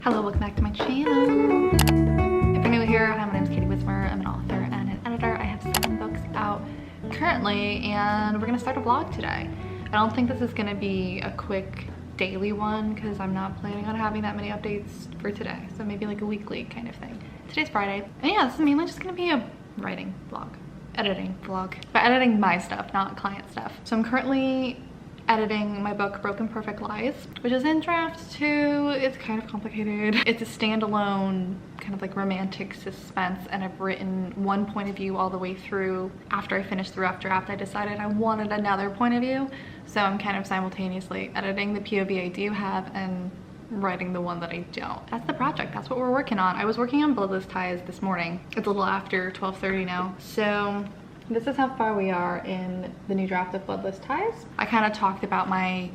Hello, welcome back to my channel. If you're new here, hi, my name is Katie Wismer. I'm an author and an editor. I have 7 books out currently, and we're gonna start a vlog today. I don't think this is gonna be a quick daily one because I'm not planning on having that many updates for today. So maybe like a weekly kind of thing. Today's Friday. And yeah, this is mainly just gonna be a writing vlog, editing vlog. But editing my stuff, not client stuff. So I'm currently editing my book Broken Perfect Lies, which is in draft 2. It's kind of complicated. It's a standalone kind of like romantic suspense, and I've written one point of view all the way through. After I finished the rough draft, I decided I wanted another point of view, so I'm kind of simultaneously editing the POV I do have and writing the one that I don't. That's the project. That's what we're working on. I was working on Bloodless Ties this morning. It's a little after 12:30 now, so this is how far we are in the new draft of Bloodless Ties. I kind of talked about my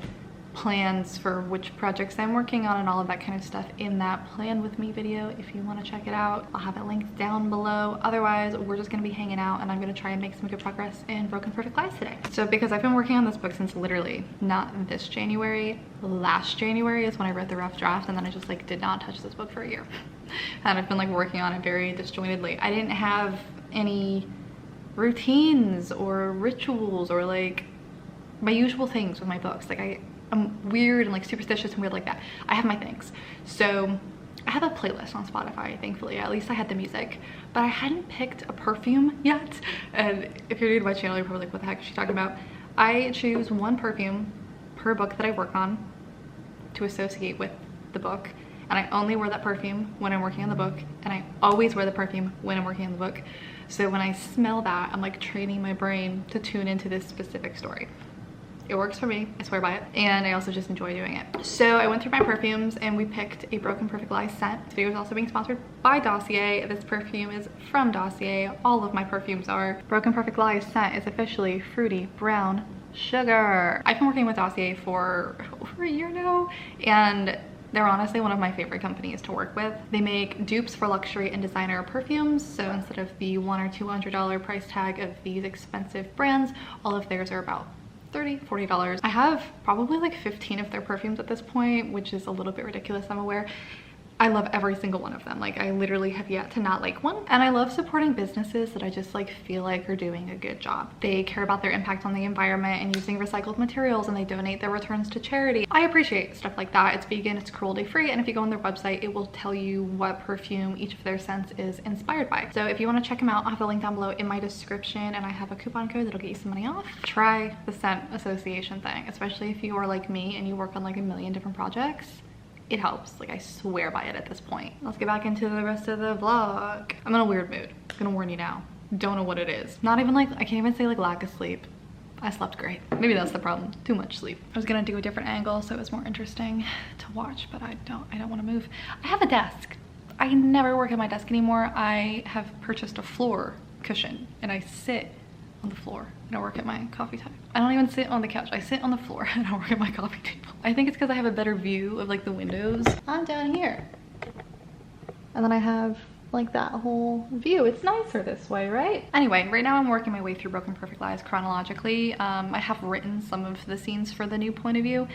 plans for which projects I'm working on and all of that kind of stuff in that Plan With Me video. If you want to check it out, I'll have it linked down below. Otherwise, we're just going to be hanging out, and I'm going to try and make some good progress in Broken Perfect Lies today. So because I've been working on this book since literally not this January, last January is when I read the rough draft, and then I just like did not touch this book for a year. And I've been like working on it very disjointedly. I didn't have any routines or rituals or like my usual things with my books. Like I'm weird and like superstitious and weird like that. I have my things. So I have a playlist on Spotify, thankfully. At least I had the music, but I hadn't picked a perfume yet. And if you're new to my channel, you're probably like, what the heck is she talking about? I choose one perfume per book that I work on to associate with the book. And I only wear that perfume when I'm working on the book, and I always wear the perfume when I'm working on the book. So when I smell that, I'm like training my brain to tune into this specific story. It works for me, I swear by it, and I also just enjoy doing it. So I went through my perfumes and we picked a Broken Perfect Lies scent. This video is also being sponsored by Dossier. This perfume is from Dossier. All of my perfumes are. Broken Perfect Lies scent is officially fruity brown sugar. I've been working with Dossier for over a year now, and they're honestly one of my favorite companies to work with. They make dupes for luxury and designer perfumes. So instead of the $100 or $200 price tag of these expensive brands, all of theirs are about $30, $40. I have probably like 15 of their perfumes at this point, which is a little bit ridiculous, I'm aware. I love every single one of them. Like I literally have yet to not like one. And I love supporting businesses that I just like feel like are doing a good job. They care about their impact on the environment and using recycled materials, and they donate their returns to charity. I appreciate stuff like that. It's vegan, it's cruelty free, and if you go on their website, it will tell you what perfume each of their scents is inspired by. So if you want to check them out, I'll have the link down below in my description, and I have a coupon code that'll get you some money off. Try the scent association thing, especially if you are like me and you work on like a million different projects. It helps. Like I swear by it at this point. Let's get back into the rest of the vlog. I'm in a weird mood. I'm gonna warn you now. Don't know what it is. Not even like, I can't even say like lack of sleep. I slept great. Maybe that's the problem. Too much sleep. I was gonna do a different angle so it was more interesting to watch, but I don't want to move. I have a desk. I never work at my desk anymore. I have purchased a floor cushion and I sit on the floor and I work at my coffee table. I don't even sit on the couch. I sit on the floor and I work at my coffee table. I think it's because I have a better view of like the windows. I'm down here. And then I have like that whole view. It's nicer this way, right? Anyway, right now I'm working my way through Broken Perfect Lies chronologically. I have written some of the scenes for the new point of view,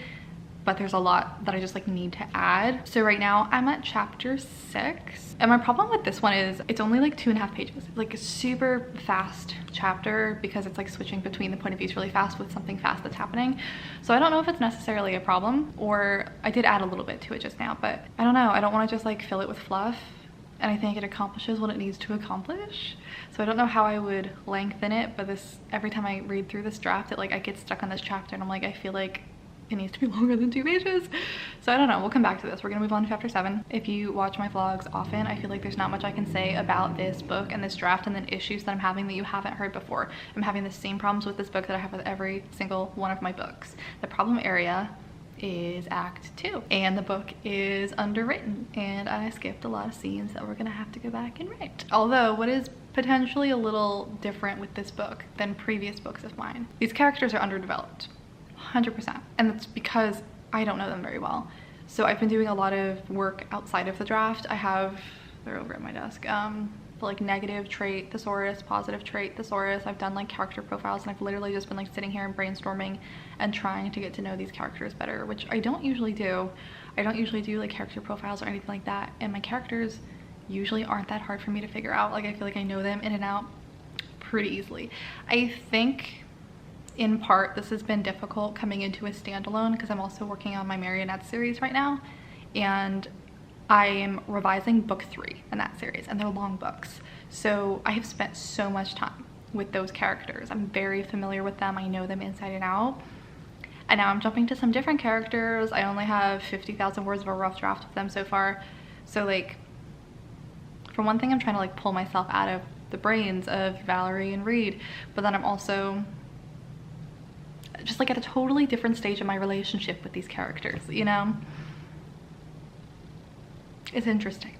but there's a lot that I just like need to add. So right now I'm at chapter 6. And my problem with this one is it's only like 2.5 pages. Like a super fast chapter because it's like switching between the point of views really fast with something fast that's happening. So I don't know if it's necessarily a problem, or I did add a little bit to it just now, but I don't know. I don't want to just like fill it with fluff. And I think it accomplishes what it needs to accomplish. So I don't know how I would lengthen it, but this, every time I read through this draft, I get stuck on this chapter and I'm like, I feel like it needs to be longer than 2 pages. So I don't know, we'll come back to this. We're gonna move on to chapter 7. If you watch my vlogs often, I feel like there's not much I can say about this book and this draft and then issues that I'm having that you haven't heard before. I'm having the same problems with this book that I have with every single one of my books. The problem area is Act 2, and the book is underwritten, and I skipped a lot of scenes that we're gonna have to go back and write. Although, what is potentially a little different with this book than previous books of mine, these characters are underdeveloped. 100%, and it's because I don't know them very well. So I've been doing a lot of work outside of the draft. They're over at my desk. the like negative trait thesaurus, positive trait thesaurus. I've done like character profiles, and I've literally just been like sitting here and brainstorming and trying to get to know these characters better, which I don't usually do. I don't usually do like character profiles or anything like that, and my characters usually aren't that hard for me to figure out. Like I feel like I know them in and out pretty easily. I think in part this has been difficult coming into a standalone because I'm also working on my marionette series right now, and I am revising book 3 in that series, and they're long books. So I have spent so much time with those characters. I'm very familiar with them. I know them inside and out. And now I'm jumping to some different characters. I only have 50,000 words of a rough draft with them so far. So like, for one thing, I'm trying to like pull myself out of the brains of Valerie and Reed, but then I'm also just like at a totally different stage in my relationship with these characters, you know? It's interesting.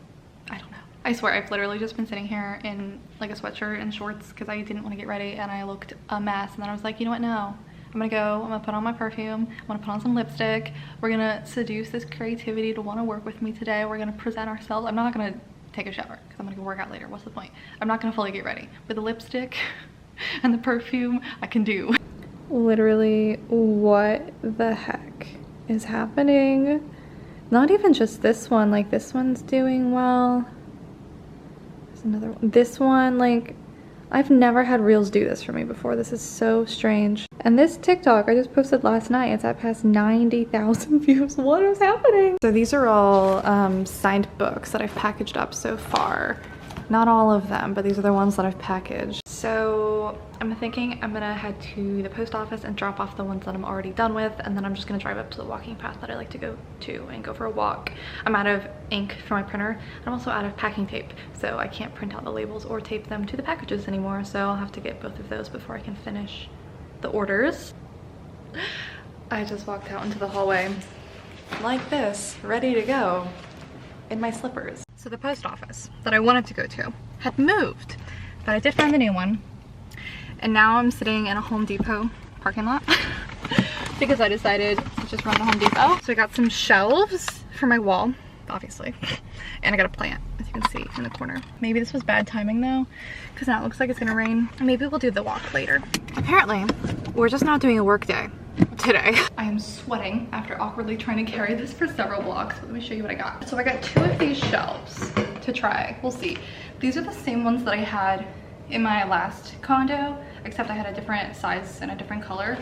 I don't know. I swear I've literally just been sitting here in like a sweatshirt and shorts because I didn't want to get ready, and I looked a mess, and then I was like, you know what, no. I'm gonna go, I'm gonna put on my perfume, I'm gonna put on some lipstick, we're gonna seduce this creativity to want to work with me today, we're gonna present ourselves. I'm not gonna take a shower because I'm gonna go work out later. What's the point? I'm not gonna fully get ready. With the lipstick and the perfume, I can do. Literally, what the heck is happening? Not even just this one, like this one's doing well. There's another one. This one, like, I've never had Reels do this for me before. This is so strange. And this TikTok I just posted last night, it's at past 90,000 views. What is happening? So these are all signed books that I've packaged up so far. Not all of them, but these are the ones that I've packaged. So I'm thinking I'm gonna head to the post office and drop off the ones that I'm already done with, and then I'm just gonna drive up to the walking path that I like to go to and go for a walk. I'm out of ink for my printer. I'm also out of packing tape, so I can't print out the labels or tape them to the packages anymore, so I'll have to get both of those before I can finish the orders. I just walked out into the hallway like this, ready to go in my slippers. So the post office that I wanted to go to had moved, but I did find the new one. And now I'm sitting in a Home Depot parking lot because I decided to just run to Home Depot. So I got some shelves for my wall, obviously, and I got a plant, as you can see in the corner. Maybe this was bad timing though, because now it looks like it's gonna rain. Maybe we'll do the walk later. Apparently, we're just not doing a work day today. I am sweating after awkwardly trying to carry this for several blocks. Let me show you what I got. So I got 2 of these shelves to try. We'll see. These are the same ones that I had in my last condo, except I had a different size and a different color.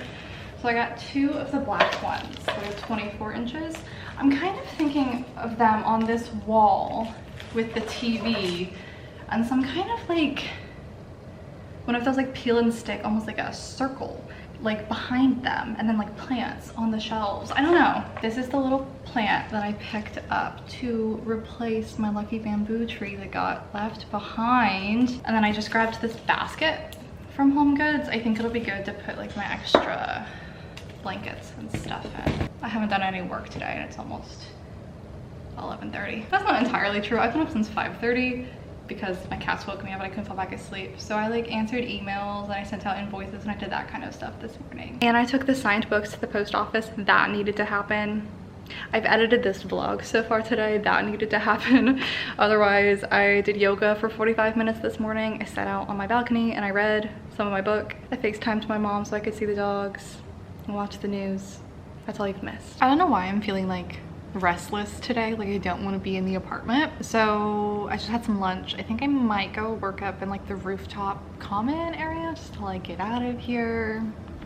So I got 2 of the black ones that are 24 inches. I'm kind of thinking of them on this wall with the TV and some kind of like one of those like peel and stick, almost like a circle, like behind them, and then like plants on the shelves. I don't know. This is the little plant that I picked up to replace my lucky bamboo tree that got left behind. And then I just grabbed this basket from Home Goods. I think it'll be good to put like my extra blankets and stuff in. I haven't done any work today and it's almost 11:30. That's not entirely true. I've been up since 5:30 because my cats woke me up and I couldn't fall back asleep. So I like answered emails and I sent out invoices and I did that kind of stuff this morning. And I took the signed books to the post office. That needed to happen. I've edited this vlog so far today. That needed to happen. Otherwise, I did yoga for 45 minutes this morning. I sat out on my balcony and I read some of my book. I FaceTimed my mom so I could see the dogs and watch the news. That's all you've missed. I don't know why I'm feeling like restless today, like I don't want to be in the apartment. So I just had some lunch. I think I might go work up in like the rooftop common area just to like get out of here.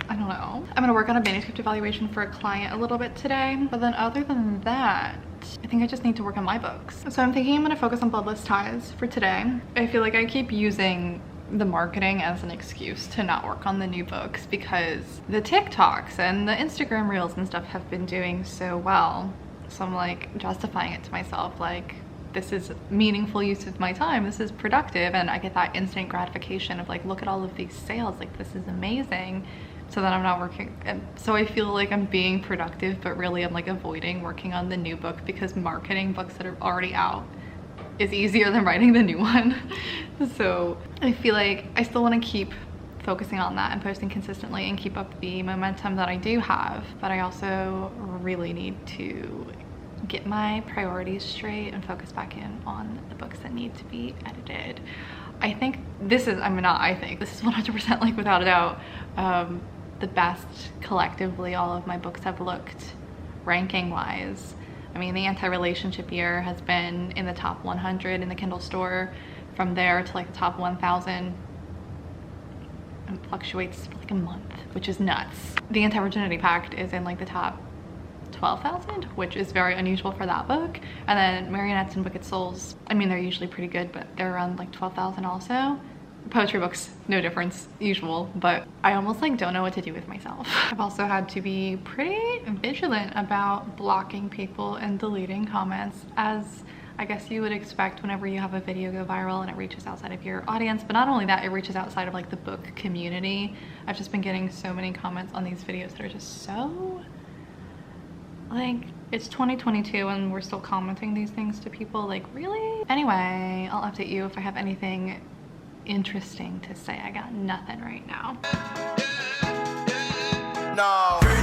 I don't know. I'm gonna work on a manuscript evaluation for a client a little bit today, but then other than that, I think I just need to work on my books. So I'm thinking I'm gonna focus on Bloodless Ties for today. I feel like I keep using the marketing as an excuse to not work on the new books because the TikToks and the Instagram reels and stuff have been doing so well. So I'm like justifying it to myself, like this is meaningful use of my time, this is productive, and I get that instant gratification of like, look at all of these sales, like this is amazing. So then I'm not working, and so I feel like I'm being productive, but really I'm like avoiding working on the new book because marketing books that are already out is easier than writing the new one. So I feel like I still want to keep focusing on that and posting consistently and keep up the momentum that I do have, but I also really need to get my priorities straight and focus back in on the books that need to be edited. I think this is, this is 100% like without a doubt the best collectively all of my books have looked ranking wise. I mean, the Anti-Relationship Year has been in the top 100 in the Kindle store. From there to like the top 1,000 and fluctuates for like a month, which is nuts. The Anti-Virginity Pact is in like the top 12,000, which is very unusual for that book. And then Marionettes and Wicked Souls, I mean, they're usually pretty good, but they're around like 12,000 also. Poetry books, no difference, usual, but I almost like don't know what to do with myself. I've also had to be pretty vigilant about blocking people and deleting comments, as I guess you would expect whenever you have a video go viral and it reaches outside of your audience. But not only that, it reaches outside of like the book community. I've just been getting so many comments on these videos that are just so like, it's 2022 and we're still commenting these things to people, like, really? Anyway, I'll update you if I have anything interesting to say. I got nothing right now. No.